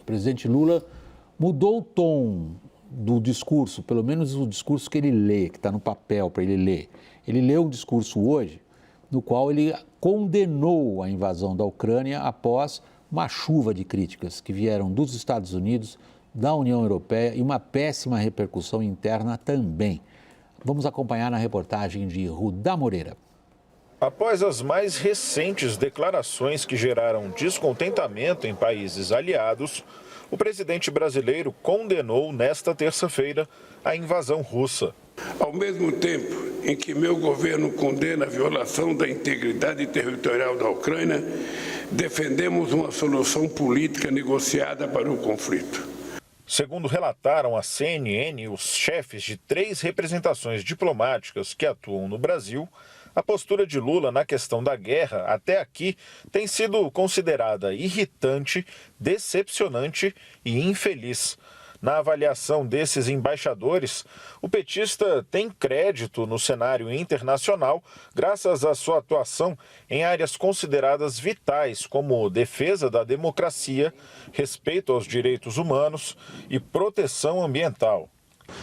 presidente Lula mudou o tom do discurso, pelo menos o discurso que ele lê, que está no papel para ele ler. Ele leu um discurso hoje no qual ele condenou a invasão da Ucrânia após uma chuva de críticas que vieram dos Estados Unidos, da União Europeia e uma péssima repercussão interna também. Vamos acompanhar na reportagem de Rudá Moreira. Após as mais recentes declarações que geraram descontentamento em países aliados, o presidente brasileiro condenou nesta terça-feira a invasão russa. Ao mesmo tempo em que meu governo condena a violação da integridade territorial da Ucrânia, defendemos uma solução política negociada para o conflito. Segundo relataram à CNN os chefes de 3 representações diplomáticas que atuam no Brasil, a postura de Lula na questão da guerra, até aqui, tem sido considerada irritante, decepcionante e infeliz. Na avaliação desses embaixadores, o petista tem crédito no cenário internacional graças à sua atuação em áreas consideradas vitais, como defesa da democracia, respeito aos direitos humanos e proteção ambiental.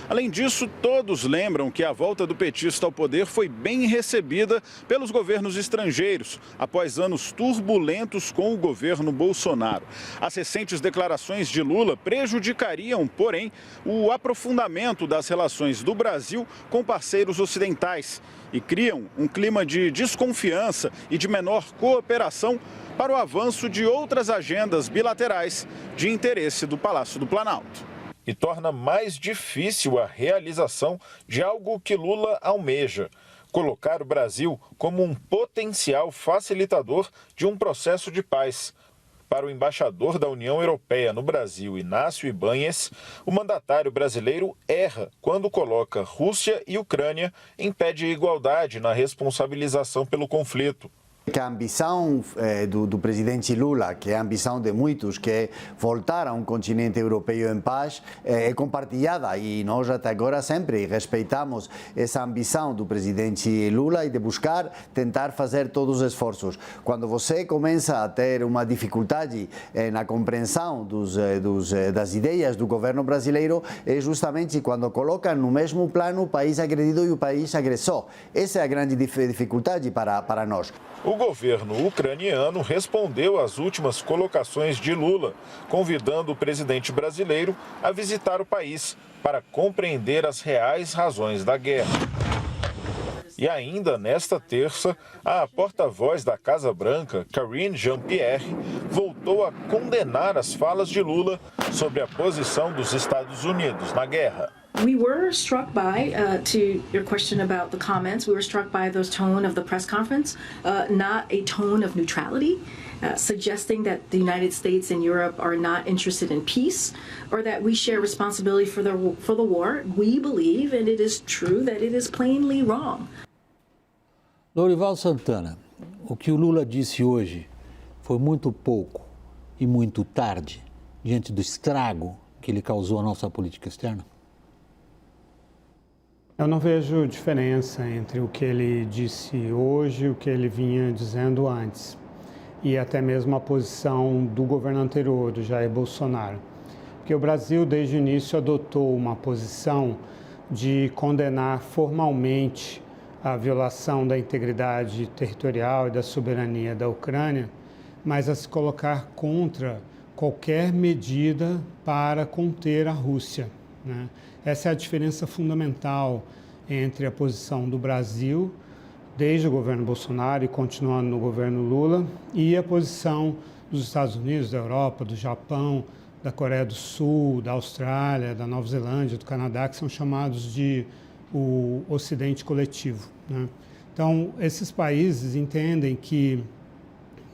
Além disso, todos lembram que a volta do petista ao poder foi bem recebida pelos governos estrangeiros, após anos turbulentos com o governo Bolsonaro. As recentes declarações de Lula prejudicariam, porém, o aprofundamento das relações do Brasil com parceiros ocidentais e criam um clima de desconfiança e de menor cooperação para o avanço de outras agendas bilaterais de interesse do Palácio do Planalto. E torna mais difícil a realização de algo que Lula almeja: colocar o Brasil como um potencial facilitador de um processo de paz. Para o embaixador da União Europeia no Brasil, Inácio Ibáñez, o mandatário brasileiro erra quando coloca Rússia e Ucrânia em pé de igualdade na responsabilização pelo conflito. Que a ambição do presidente Lula, que é a ambição de muitos, que é voltar a um continente europeu em paz, é compartilhada e nós até agora sempre respeitamos essa ambição do presidente Lula e de buscar, tentar fazer todos os esforços. Quando você começa a ter uma dificuldade na compreensão das ideias do governo brasileiro, é justamente quando colocam no mesmo plano o país agredido e o país agressor. Essa é a grande dificuldade para nós. O governo ucraniano respondeu às últimas colocações de Lula, convidando o presidente brasileiro a visitar o país para compreender as reais razões da guerra. E ainda nesta terça, a porta-voz da Casa Branca, Karine Jean-Pierre, voltou a condenar as falas de Lula sobre a posição dos Estados Unidos na guerra. We were struck by, to your question about the comments, we were struck by the tone of the press conference, not a tone of neutrality, suggesting that the United States and Europe are not interested in peace or that we share responsibility for the war. We believe, and it is true, that it is plainly wrong. Lorival Santana, o que o Lula disse hoje foi muito pouco e muito tarde diante do estrago que ele causou à nossa política externa? Eu não vejo diferença entre o que ele disse hoje e o que ele vinha dizendo antes, e até mesmo a posição do governo anterior, do Jair Bolsonaro. Porque o Brasil, desde o início, adotou uma posição de condenar formalmente a violação da integridade territorial e da soberania da Ucrânia, mas a se colocar contra qualquer medida para conter a Rússia, né? Essa é a diferença fundamental entre a posição do Brasil, desde o governo Bolsonaro e continuando no governo Lula, e a posição dos Estados Unidos, da Europa, do Japão, da Coreia do Sul, da Austrália, da Nova Zelândia, do Canadá, que são chamados de o Ocidente coletivo, né? Então, esses países entendem que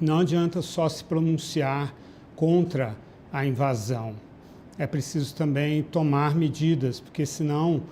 não adianta só se pronunciar contra a invasão. É preciso também tomar medidas, porque senão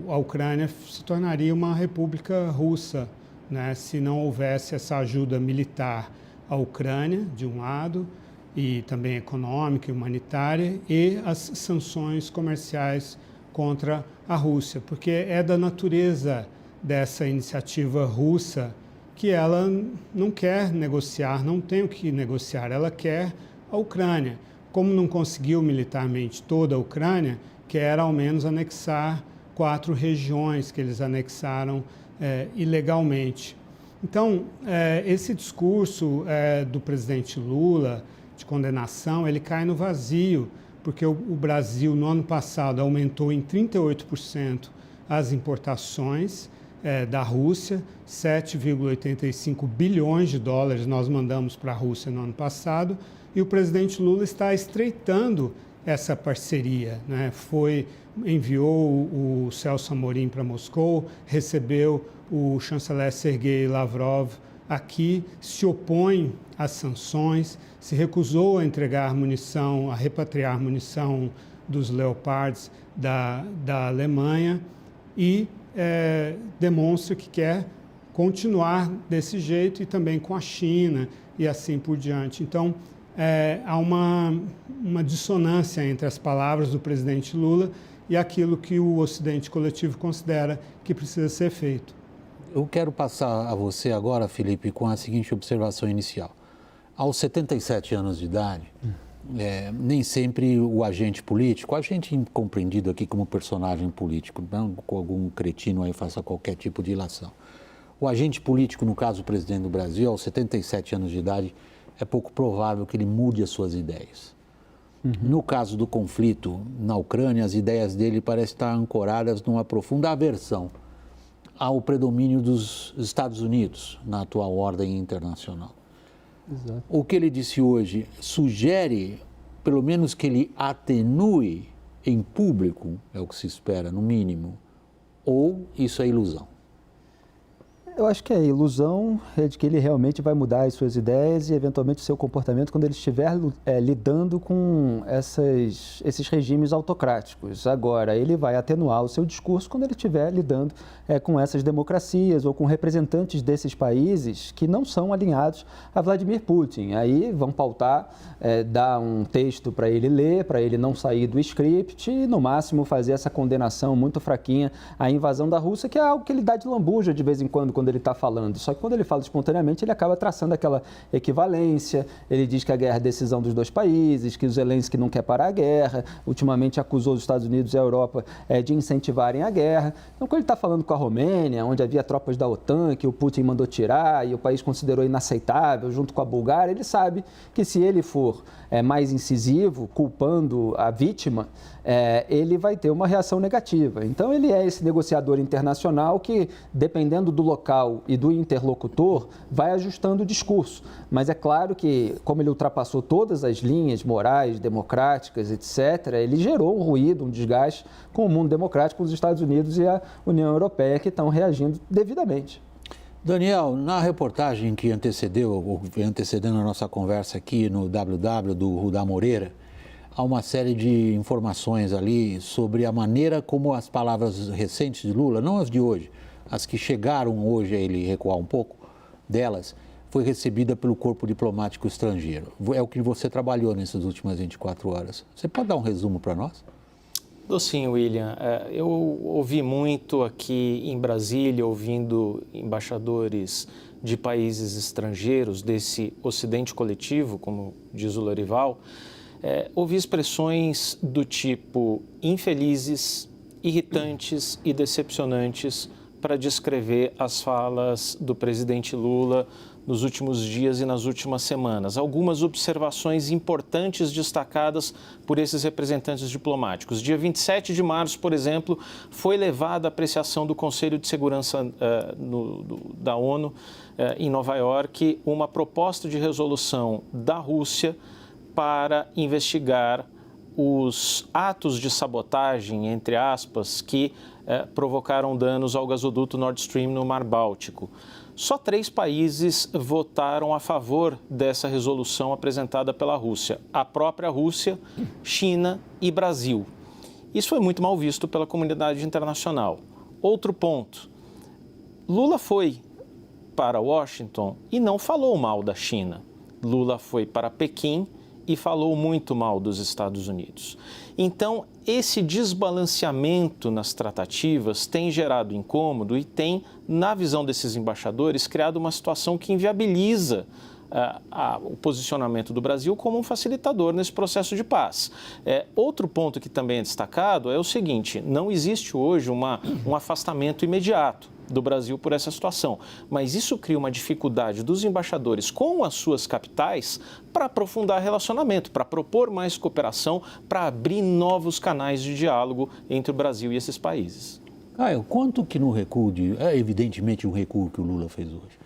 a Ucrânia se tornaria uma república russa, né? Se não houvesse essa ajuda militar à Ucrânia, de um lado, e também econômica e humanitária, e as sanções comerciais contra a Rússia, porque é da natureza dessa iniciativa russa que ela não quer negociar, não tem o que negociar, ela quer a Ucrânia. como não conseguiu militarmente toda a Ucrânia, quer ao menos anexar 4 regiões que eles anexaram ilegalmente. Então, esse discurso do presidente Lula de condenação, ele cai no vazio, porque o Brasil, no ano passado, aumentou em 38% as importações da Rússia, 7,85 bilhões de dólares nós mandamos para a Rússia no ano passado, e o presidente Lula está estreitando essa parceria, né? Enviou o Celso Amorim para Moscou, recebeu o chanceler Sergei Lavrov aqui, se opõe às sanções, se recusou a entregar munição, a repatriar munição dos Leopards da Alemanha e demonstra que quer continuar desse jeito e também com a China e assim por diante. Então, há uma dissonância entre as palavras do presidente Lula e aquilo que o Ocidente coletivo considera que precisa ser feito. Eu quero passar a você agora, Felipe, com a seguinte observação inicial. Aos 77 anos de idade, nem sempre o agente político, compreendido aqui como personagem político, não com algum cretino aí faça qualquer tipo de ilação. O agente político, no caso o presidente do Brasil, aos 77 anos de idade, é pouco provável que ele mude as suas ideias. No caso do conflito na Ucrânia, as ideias dele parecem estar ancoradas numa profunda aversão ao predomínio dos Estados Unidos na atual ordem internacional. Exato. O que ele disse hoje sugere, pelo menos, que ele atenue em público, é o que se espera, no mínimo, ou isso é ilusão? Eu acho que a ilusão é de que ele realmente vai mudar as suas ideias e, eventualmente, o seu comportamento quando ele estiver lidando com esses regimes autocráticos. Agora, ele vai atenuar o seu discurso quando ele estiver lidando com essas democracias ou com representantes desses países que não são alinhados a Vladimir Putin. Aí vão pautar, dar um texto para ele ler, para ele não sair do script e, no máximo, fazer essa condenação muito fraquinha à invasão da Rússia, que é algo que ele dá de lambuja de vez em quando ele está falando. Só que quando ele fala espontaneamente, ele acaba traçando aquela equivalência. Ele diz que a guerra é decisão dos dois países, que o Zelensky não quer parar a guerra, ultimamente acusou os Estados Unidos e a Europa de incentivarem a guerra. Então, quando ele está falando com a Romênia, onde havia tropas da OTAN, que o Putin mandou tirar e o país considerou inaceitável, junto com a Bulgária, ele sabe que se ele for mais incisivo, culpando a vítima, ele vai ter uma reação negativa. Então, ele é esse negociador internacional que, dependendo do local e do interlocutor, vai ajustando o discurso. Mas é claro que, como ele ultrapassou todas as linhas morais, democráticas, etc., ele gerou um ruído, um desgaste com o mundo democrático, os Estados Unidos e a União Europeia, que estão reagindo devidamente. Daniel, na reportagem que antecedendo a nossa conversa aqui no WW do Rudá Moreira, há uma série de informações ali sobre a maneira como as palavras recentes de Lula, não as de hoje, as que chegaram hoje a ele recuar um pouco delas, foi recebida pelo corpo diplomático estrangeiro. É o que você trabalhou nessas últimas 24 horas. Você pode dar um resumo para nós? Sim, William. Eu ouvi muito aqui em Brasília, ouvindo embaixadores de países estrangeiros, desse Ocidente coletivo, como diz o Lorival, ouvi expressões do tipo infelizes, irritantes e decepcionantes para descrever as falas do presidente Lula nos últimos dias e nas últimas semanas. Algumas observações importantes destacadas por esses representantes diplomáticos. Dia 27 de março, por exemplo, foi levada à apreciação do Conselho de Segurança da ONU em Nova York uma proposta de resolução da Rússia para investigar os atos de sabotagem, entre aspas, que provocaram danos ao gasoduto Nord Stream no Mar Báltico. Só 3 países votaram a favor dessa resolução apresentada pela Rússia: a própria Rússia, China e Brasil. Isso foi muito mal visto pela comunidade internacional. Outro ponto: Lula foi para Washington e não falou mal da China. Lula foi para Pequim e falou muito mal dos Estados Unidos. Então, esse desbalanceamento nas tratativas tem gerado incômodo e tem, na visão desses embaixadores, criado uma situação que inviabiliza o posicionamento do Brasil como um facilitador nesse processo de paz. Outro ponto que também é destacado é o seguinte: não existe hoje um afastamento imediato do Brasil por essa situação, mas isso cria uma dificuldade dos embaixadores com as suas capitais para aprofundar relacionamento, para propor mais cooperação, para abrir novos canais de diálogo entre o Brasil e esses países. Caio, quanto que no recuo é evidentemente um recuo que o Lula fez hoje?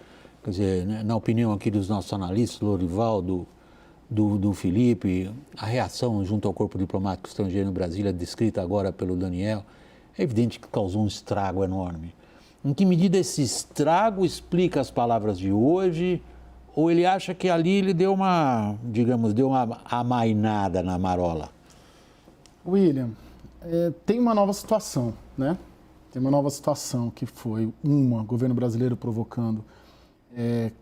Quer dizer, né, na opinião aqui dos nossos analistas, Lorival, do Felipe, a reação junto ao corpo diplomático estrangeiro no Brasil, descrita agora pelo Daniel, é evidente que causou um estrago enorme. Em que medida esse estrago explica as palavras de hoje, ou ele acha que ali ele deu uma amainada na marola? William, tem uma nova situação, né? Tem uma nova situação que foi o governo brasileiro provocando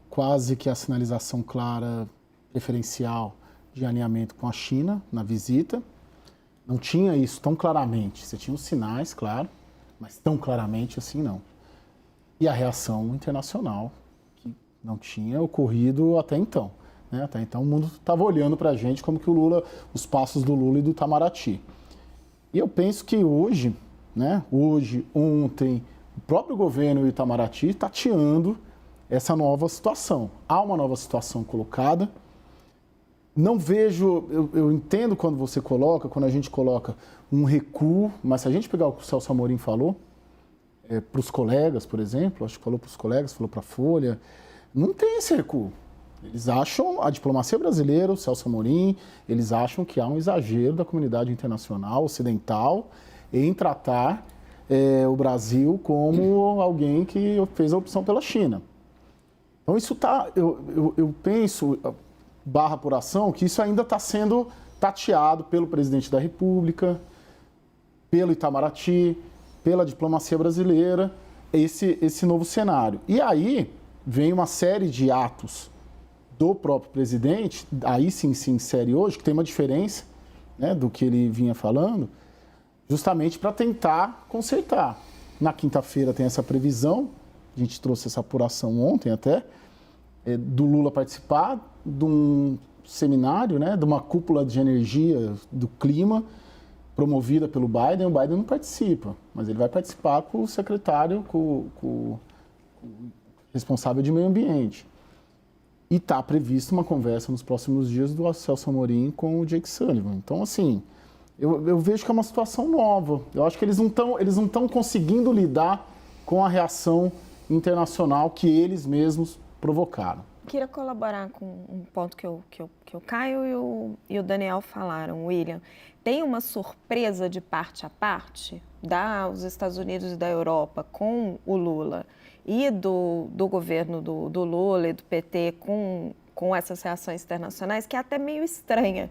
quase que a sinalização clara, preferencial de alinhamento com a China na visita. Não tinha isso tão claramente. Você tinha os sinais, claro, mas tão claramente assim não. E a reação internacional, que não tinha ocorrido até então. Né? Até então o mundo estava olhando para a gente como que os passos do Lula e do Itamaraty. E eu penso que hoje, né, ontem, o próprio governo e o Itamaraty tateando essa nova situação. Há uma nova situação colocada. Não vejo, eu entendo quando a gente coloca um recuo, mas se a gente pegar o que o Celso Amorim falou, para os colegas, por exemplo, acho que falou para os colegas, falou para a Folha, não tem esse recuo. Eles acham, a diplomacia brasileira, o Celso Amorim, eles acham que há um exagero da comunidade internacional ocidental em tratar o Brasil como alguém que fez a opção pela China. Então isso eu penso, barra por ação, que isso ainda está sendo tateado pelo presidente da República, pelo Itamaraty, pela diplomacia brasileira, esse novo cenário. E aí vem uma série de atos do próprio presidente, aí sim se insere hoje, que tem uma diferença, né, do que ele vinha falando, justamente para tentar consertar. Na quinta-feira tem essa previsão, a gente trouxe essa apuração ontem até, do Lula participar de um seminário, né, de uma cúpula de energia do clima, promovida pelo Biden. O Biden não participa, mas ele vai participar com o secretário, com o responsável de meio ambiente. E está prevista uma conversa nos próximos dias do Celso Amorim com o Jake Sullivan. Então, assim, eu vejo que é uma situação nova. Eu acho que eles não estão conseguindo lidar com a reação internacional que eles mesmos provocaram. Queria colaborar com um ponto que o Caio e o Daniel falaram, William. Tem uma surpresa de parte a parte dos Estados Unidos e da Europa com o Lula e do governo do Lula e do PT com essas reações internacionais, que é até meio estranha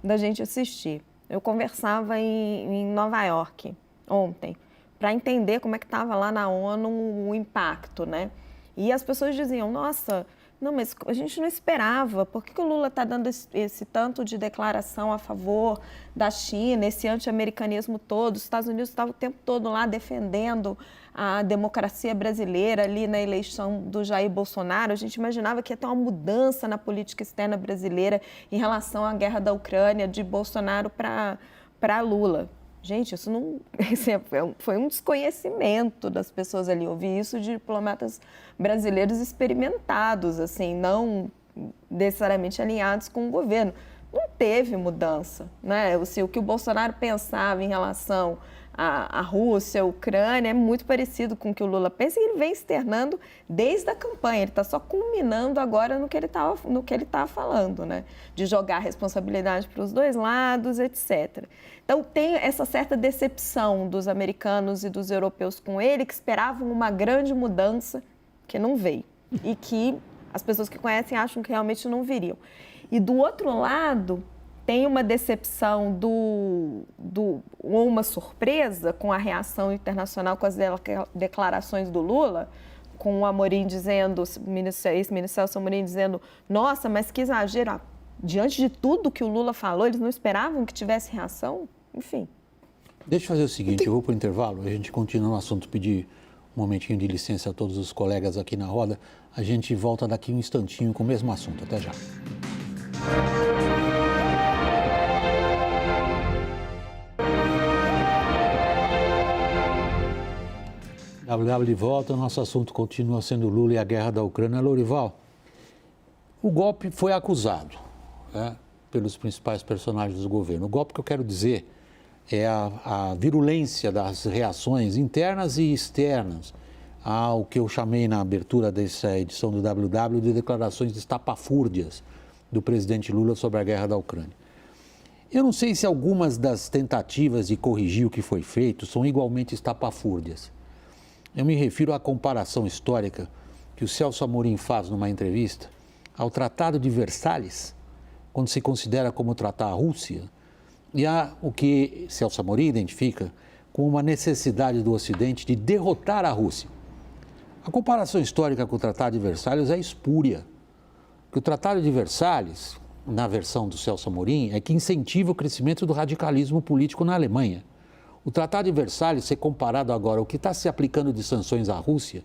da gente assistir. Eu conversava em Nova York ontem para entender como é que estava lá na ONU o impacto, né? E as pessoas diziam, nossa, não, mas a gente não esperava. Por que o Lula está dando esse tanto de declaração a favor da China, esse anti-americanismo todo? Os Estados Unidos estavam o tempo todo lá defendendo a democracia brasileira ali na eleição do Jair Bolsonaro. A gente imaginava que ia ter uma mudança na política externa brasileira em relação à guerra da Ucrânia, de Bolsonaro para Lula. Gente, isso não foi um desconhecimento das pessoas ali. Eu ouvi isso de diplomatas brasileiros experimentados, assim, não necessariamente alinhados com o governo. Não teve mudança, né? O que o Bolsonaro pensava em relação à Rússia, à Ucrânia, é muito parecido com o que o Lula pensa e ele vem externando desde a campanha. Ele está só culminando agora no que ele está falando, né? De jogar a responsabilidade para os dois lados, etc. Então, tem essa certa decepção dos americanos e dos europeus com ele, que esperavam uma grande mudança que não veio e que as pessoas que conhecem acham que realmente não viriam. E do outro lado, tem uma decepção ou uma surpresa com a reação internacional, com as declarações do Lula, com o Amorim dizendo, ex-ministro Celso Amorim dizendo, nossa, mas que exagero, diante de tudo que o Lula falou, eles não esperavam que tivesse reação? Enfim. Deixa eu fazer o seguinte, eu vou para o intervalo, a gente continua no assunto, pedir Um momentinho de licença a todos os colegas aqui na roda. A gente volta daqui um instantinho com o mesmo assunto. Até já. WW de volta, nosso assunto continua sendo Lula e a guerra da Ucrânia. Lorival, o golpe foi acusado, né, pelos principais personagens do governo. O golpe que eu quero dizer é a virulência das reações internas e externas ao que eu chamei na abertura dessa edição do WW de declarações estapafúrdias do presidente Lula sobre a guerra da Ucrânia. Eu não sei se algumas das tentativas de corrigir o que foi feito são igualmente estapafúrdias. Eu me refiro à comparação histórica que o Celso Amorim faz numa entrevista ao Tratado de Versalhes, quando se considera como tratar a Rússia, e há o que Celso Amorim identifica como uma necessidade do Ocidente de derrotar a Rússia. A comparação histórica com o Tratado de Versalhes é espúria, porque o Tratado de Versalhes, na versão do Celso Amorim, é que incentiva o crescimento do radicalismo político na Alemanha. O Tratado de Versalhes, ser comparado agora ao que está se aplicando de sanções à Rússia,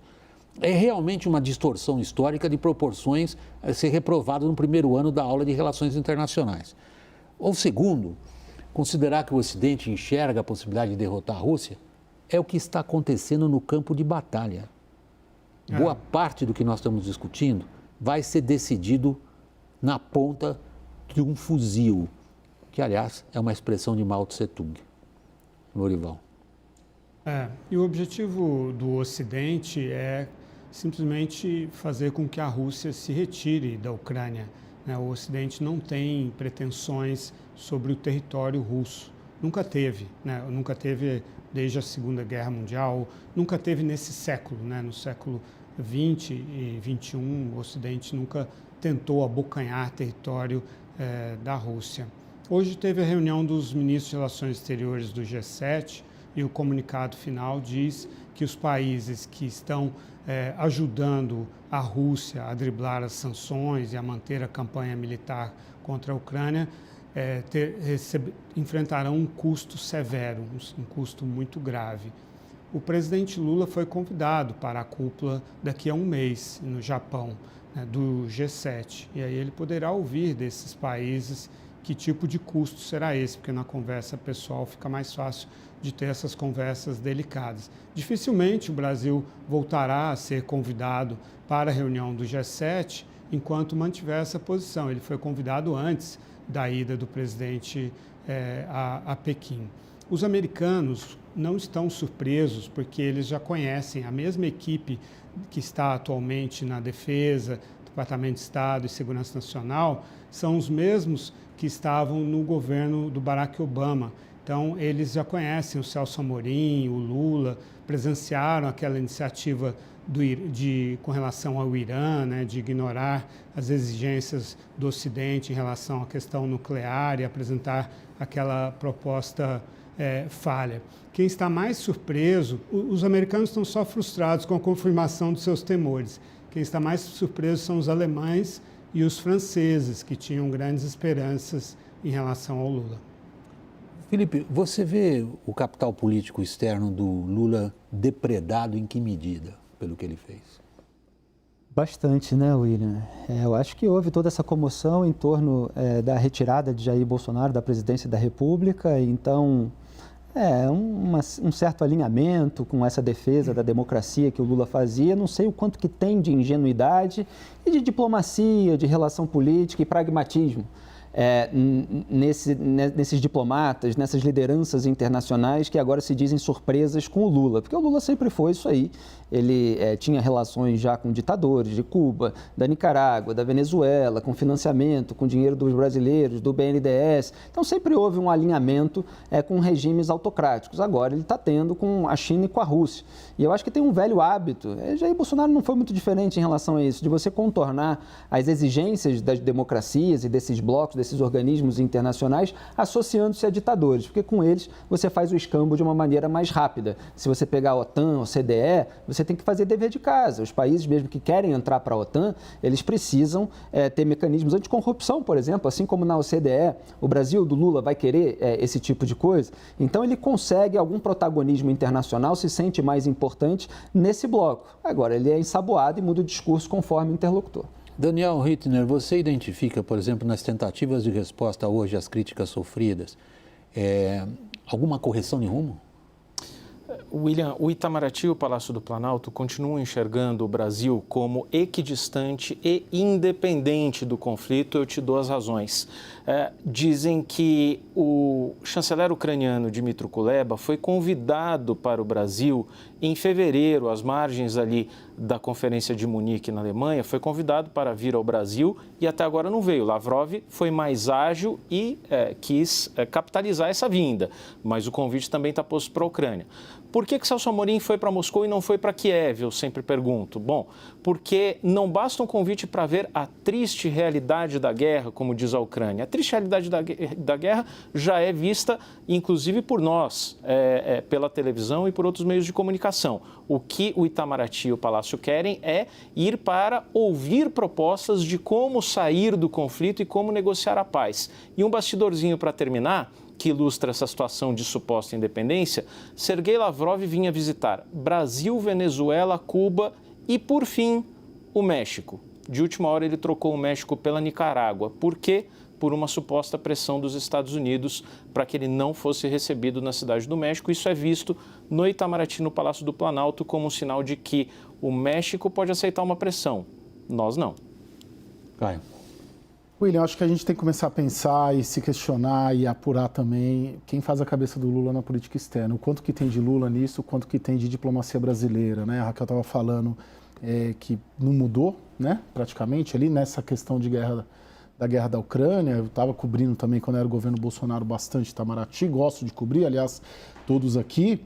é realmente uma distorção histórica de proporções a ser reprovado no primeiro ano da aula de Relações Internacionais. Ou segundo, considerar que o Ocidente enxerga a possibilidade de derrotar a Rússia é o que está acontecendo no campo de batalha. Boa parte do que nós estamos discutindo vai ser decidido na ponta de um fuzil, que, aliás, é uma expressão de Mao Tse Tung. Lorival. E o objetivo do Ocidente é simplesmente fazer com que a Rússia se retire da Ucrânia. O Ocidente não tem pretensões sobre o território russo. Nunca teve, nunca teve desde a Segunda Guerra Mundial, nunca teve nesse século, no século XX e XXI, o Ocidente nunca tentou abocanhar território da Rússia. Hoje teve a reunião dos ministros de Relações Exteriores do G7 e o comunicado final diz que os países que estão ajudando a Rússia a driblar as sanções e a manter a campanha militar contra a Ucrânia enfrentarão um custo severo, um custo muito grave. O presidente Lula foi convidado para a cúpula daqui a um mês no Japão, do G7, e aí ele poderá ouvir desses países que tipo de custo será esse, porque na conversa pessoal fica mais fácil de ter essas conversas delicadas. Dificilmente o Brasil voltará a ser convidado para a reunião do G7 enquanto mantiver essa posição. Ele foi convidado antes da ida do presidente a Pequim. Os americanos não estão surpresos porque eles já conhecem a mesma equipe que está atualmente na Defesa, Departamento de Estado e Segurança Nacional, são os mesmos que estavam no governo do Barack Obama. Então, eles já conhecem o Celso Amorim, o Lula, presenciaram aquela iniciativa com relação ao Irã, de ignorar as exigências do Ocidente em relação à questão nuclear e apresentar aquela proposta falha. Quem está mais surpreso, os americanos estão só frustrados com a confirmação dos seus temores. Quem está mais surpreso são os alemães e os franceses, que tinham grandes esperanças em relação ao Lula. Felipe, você vê o capital político externo do Lula depredado em que medida, pelo que ele fez? Bastante, né, William? Eu acho que houve toda essa comoção em torno da retirada de Jair Bolsonaro da presidência da República, então um certo alinhamento com essa defesa da democracia que o Lula fazia. Não sei o quanto que tem de ingenuidade e de diplomacia, de relação política e pragmatismo nesses diplomatas, nessas lideranças internacionais que agora se dizem surpresas com o Lula, porque o Lula sempre foi isso aí. Ele tinha relações já com ditadores de Cuba, da Nicarágua, da Venezuela, com financiamento, com dinheiro dos brasileiros, do BNDES. Então sempre houve um alinhamento com regimes autocráticos. Agora ele está tendo com a China e com a Rússia. E eu acho que tem um velho hábito, Jair Bolsonaro não foi muito diferente em relação a isso, de você contornar as exigências das democracias e desses blocos, esses organismos internacionais associando-se a ditadores, porque com eles você faz o escambo de uma maneira mais rápida. Se você pegar a OTAN, o CDE, você tem que fazer dever de casa. Os países mesmo que querem entrar para a OTAN, eles precisam ter mecanismos anticorrupção, por exemplo, assim como na OCDE, o Brasil do Lula vai querer esse tipo de coisa. Então ele consegue algum protagonismo internacional, se sente mais importante nesse bloco. Agora, ele é ensaboado e muda o discurso conforme o interlocutor. Daniel Rittner, você identifica, por exemplo, nas tentativas de resposta hoje às críticas sofridas, alguma correção de rumo? William, o Itamaraty e o Palácio do Planalto continuam enxergando o Brasil como equidistante e independente do conflito. Eu te dou as razões. Dizem que o chanceler ucraniano Dmytro Kuleba foi convidado para o Brasil em fevereiro, às margens ali da Conferência de Munique, na Alemanha, foi convidado para vir ao Brasil e até agora não veio. Lavrov foi mais ágil e quis capitalizar essa vinda, mas o convite também está posto para a Ucrânia. Por que Celso Amorim foi para Moscou e não foi para Kiev, eu sempre pergunto? Bom, porque não basta um convite para ver a triste realidade da guerra, como diz a Ucrânia. A triste realidade da guerra já é vista, inclusive, por nós, pela televisão e por outros meios de comunicação. O que o Itamaraty e o Palácio querem é ir para ouvir propostas de como sair do conflito e como negociar a paz. E um bastidorzinho para terminar, que ilustra essa situação de suposta independência, Sergei Lavrov vinha visitar Brasil, Venezuela, Cuba e, por fim, o México. De última hora, ele trocou o México pela Nicarágua. Por quê? Por uma suposta pressão dos Estados Unidos para que ele não fosse recebido na cidade do México. Isso é visto no Itamaraty, no Palácio do Planalto, como um sinal de que o México pode aceitar uma pressão. Nós não. Caio. William, acho que a gente tem que começar a pensar e se questionar e apurar também quem faz a cabeça do Lula na política externa. O quanto que tem de Lula nisso, o quanto que tem de diplomacia brasileira, né? A Raquel estava falando que não mudou, né? Praticamente ali nessa questão de da guerra da Ucrânia. Eu estava cobrindo também, quando era o governo Bolsonaro, bastante Itamaraty, gosto de cobrir, aliás, todos aqui.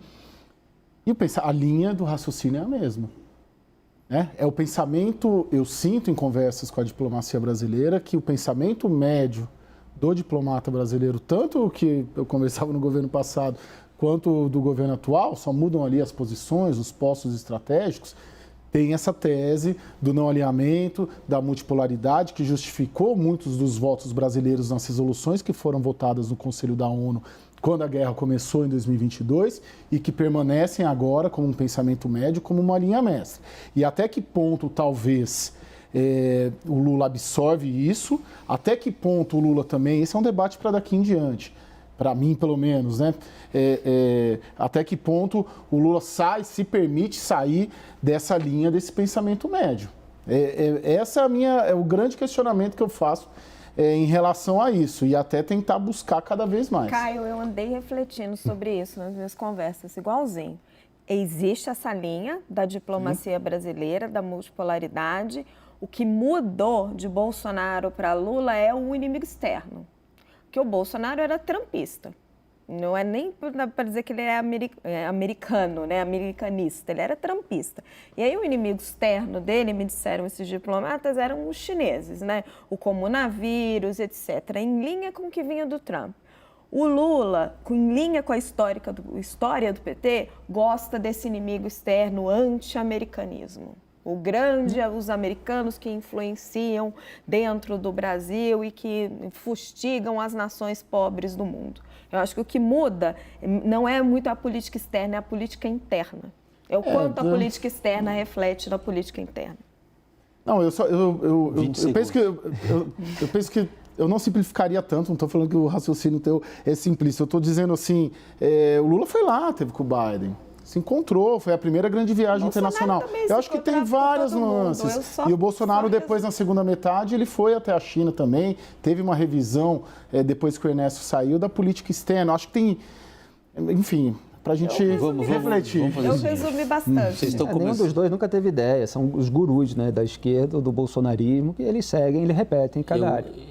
E a linha do raciocínio é a mesma. É o pensamento, eu sinto em conversas com a diplomacia brasileira, que o pensamento médio do diplomata brasileiro, tanto o que eu conversava no governo passado, quanto do governo atual, só mudam ali as posições, os postos estratégicos, tem essa tese do não alinhamento, da multipolaridade, que justificou muitos dos votos brasileiros nas resoluções que foram votadas no Conselho da ONU quando a guerra começou em 2022 e que permanecem agora como um pensamento médio, como uma linha mestra. E até que ponto, talvez, o Lula absorve isso, até que ponto o Lula também, esse é um debate para daqui em diante, para mim pelo menos, né? Até que ponto o Lula se permite sair dessa linha, desse pensamento médio. Essa é o grande questionamento que eu faço em relação a isso, e até tentar buscar cada vez mais. Caio, eu andei refletindo sobre isso nas minhas conversas, igualzinho. Existe essa linha da diplomacia brasileira, da multipolaridade. O que mudou de Bolsonaro para Lula é o inimigo externo. Porque o Bolsonaro era trumpista. Não é nem para dizer que ele é americano, né? Americanista, ele era trumpista. E aí o inimigo externo dele, me disseram esses diplomatas, eram os chineses, né? O comunavírus, etc., em linha com o que vinha do Trump. O Lula, em linha com a história do PT, gosta desse inimigo externo anti-americanismo. Os americanos que influenciam dentro do Brasil e que fustigam as nações pobres do mundo. Eu acho que o que muda não é muito a política externa, é a política interna. É o quanto a política externa reflete na política interna. Não, eu penso que eu não simplificaria tanto, não estou falando que o raciocínio teu é simplista. Eu estou dizendo assim, o Lula foi lá, teve com o Biden. Se encontrou, foi a primeira grande viagem internacional. Eu acho que tem várias nuances. E o Bolsonaro, depois, na segunda metade, ele foi até a China também, teve uma revisão, depois que o Ernesto saiu, da política externa. Eu acho que tem, enfim, para a gente refletir. Eu resumi bastante. Nenhum dos dois nunca teve ideia, são os gurus, né, da esquerda ou do bolsonarismo, que eles seguem, eles repetem em cada área.